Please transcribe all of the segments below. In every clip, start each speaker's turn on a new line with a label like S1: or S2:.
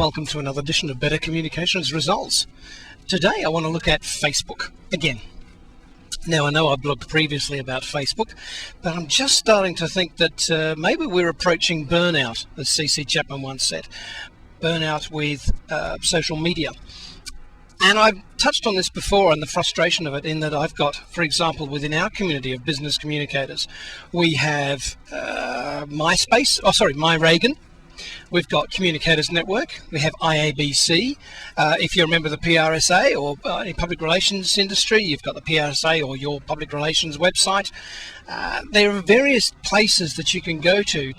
S1: welcome to another edition of Better Communications Results. Today I want to look at Facebook again. Now I know I blogged previously about Facebook, but I'm just starting to think that maybe we're approaching burnout, as C.C. Chapman once said. Burnout with social media. And I've touched on this before and the frustration of it in that I've got, for example, within our community of business communicators, we have MyRagan. We've got Communicators Network. We have IABC. If you remember the PRSA or any public relations industry, you've got the PRSA or your public relations website. There are various places that you can go to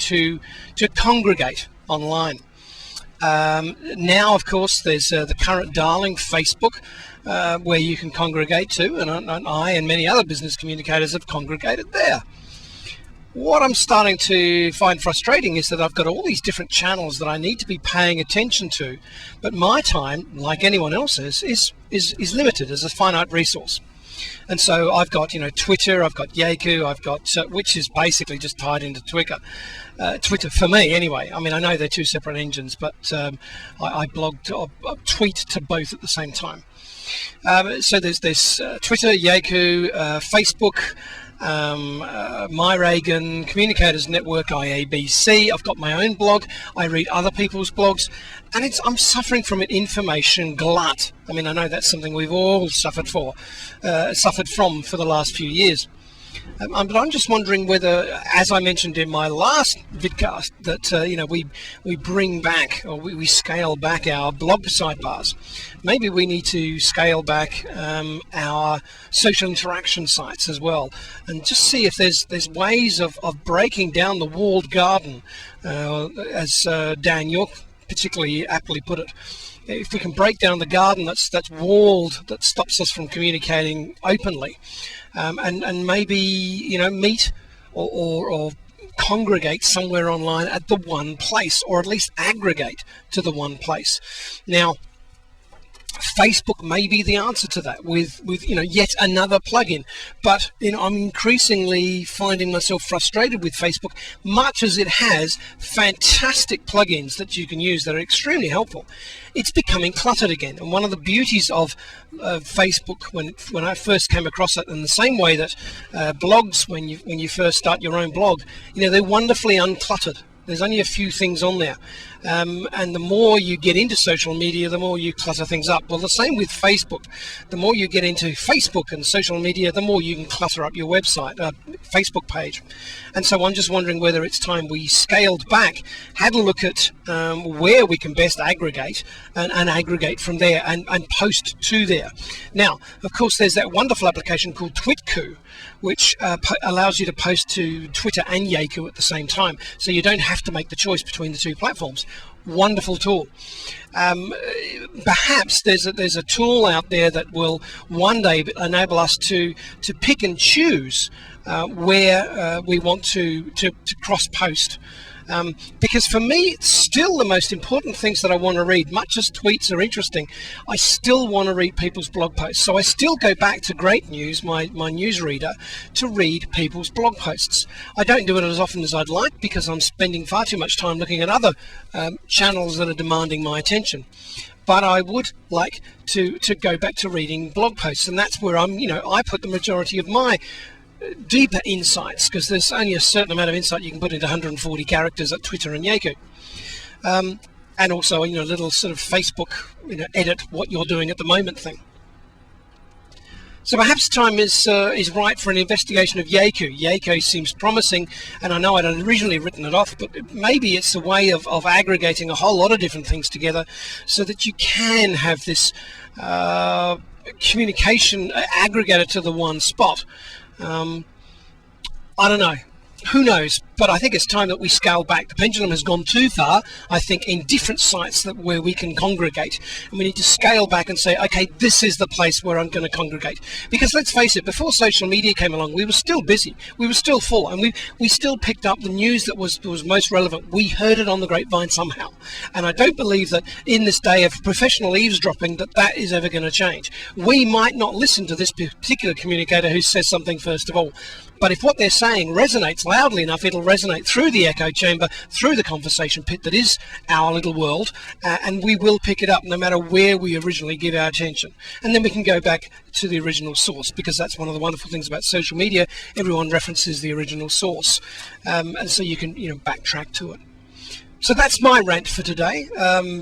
S1: congregate online. Now, of course, there's the current darling Facebook, where you can congregate to, and I and many other business communicators have congregated there. What I'm starting to find frustrating is that I've got all these different channels that I need to be paying attention to, but my time, like anyone else's, is limited as a finite resource. And so I've got, Twitter, I've got Yaku, I've got, which is basically just tied into Twitter. Twitter for me, anyway. I mean, I know they're two separate engines, but I tweet to both at the same time. So there's Twitter, Yaku, Facebook, MyRagan, Communicators Network, IABC. I've got my own blog. I read other people's blogs, and I'm suffering from an information glut. I mean, I know that's something we've all suffered from for the last few years. But I'm just wondering whether, as I mentioned in my last vidcast, that we bring back, or we scale back our blog sidebars. Maybe we need to scale back our social interaction sites as well, and just see if there's ways of breaking down the walled garden, as Dan York particularly aptly put it. If we can break down the garden that's walled, that stops us from communicating openly, and maybe meet or congregate somewhere online at the one place, or at least aggregate to the one place. Now, Facebook may be the answer to that with yet another plugin, but I'm increasingly finding myself frustrated with Facebook, much as it has fantastic plugins that you can use that are extremely helpful. It's becoming cluttered again, and one of the beauties of Facebook when I first came across it, in the same way that blogs, when you first start your own blog, they're wonderfully uncluttered. There's only a few things on there, and the more you get into social media, the more you clutter things up. Well, the same with Facebook. The more you get into Facebook and social media, the more you can clutter up your website, Facebook page. And so I'm just wondering whether it's time we scaled back, had a look at where we can best aggregate, and aggregate from there and post to there. Now, of course, there's that wonderful application called Twitku, which allows you to post to Twitter and Yaku at the same time, so you don't have to make the choice between the two platforms. Wonderful tool. Perhaps there's a tool out there that will one day enable us to pick and choose where we want to cross post. Because for me, it's still the most important things that I want to read. Much as tweets are interesting, I still want to read people's blog posts. So I still go back to Great News, my newsreader, to read people's blog posts. I don't do it as often as I'd like because I'm spending far too much time looking at other channels that are demanding my attention. But I would like to go back to reading blog posts, and that's where I put the majority of my deeper insights, because there's only a certain amount of insight you can put into 140 characters at Twitter and Yaku, and also a little sort of Facebook edit what you're doing at the moment thing. So perhaps time is right for an investigation of Yaku. Yaku seems promising, and I know I'd originally written it off, but maybe it's a way of aggregating a whole lot of different things together so that you can have this communication aggregated to the one spot. I don't know. Who knows? But I think it's time that we scale back. The pendulum has gone too far, I think, in different sites where we can congregate. And we need to scale back and say, okay, this is the place where I'm going to congregate. Because let's face it, before social media came along, we were still busy. We were still full. And we still picked up the news that was most relevant. We heard it on the grapevine somehow. And I don't believe that in this day of professional eavesdropping that is ever going to change. We might not listen to this particular communicator who says something first of all, But if what they're saying resonates loudly enough, it'll resonate through the echo chamber, through the conversation pit that is our little world, and we will pick it up no matter where we originally give our attention. And then we can go back to the original source, because that's one of the wonderful things about social media. Everyone references the original source, and so you can backtrack to it. So that's my rant for today.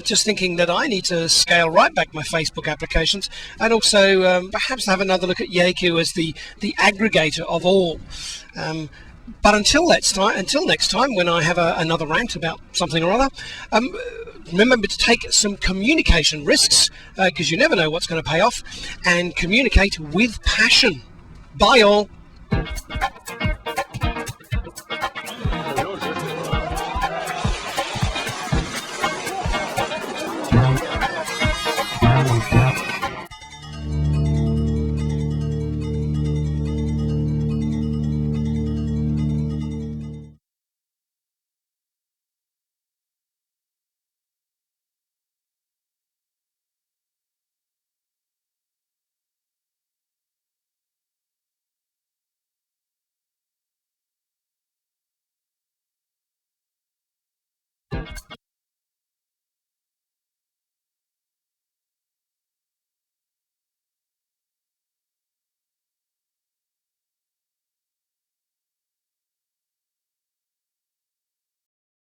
S1: Just thinking that I need to scale right back my Facebook applications, and also perhaps have another look at Yaku as the aggregator of all. But until next time, when I have another rant about something or other, remember to take some communication risks, because you never know what's going to pay off, and communicate with passion. Bye all.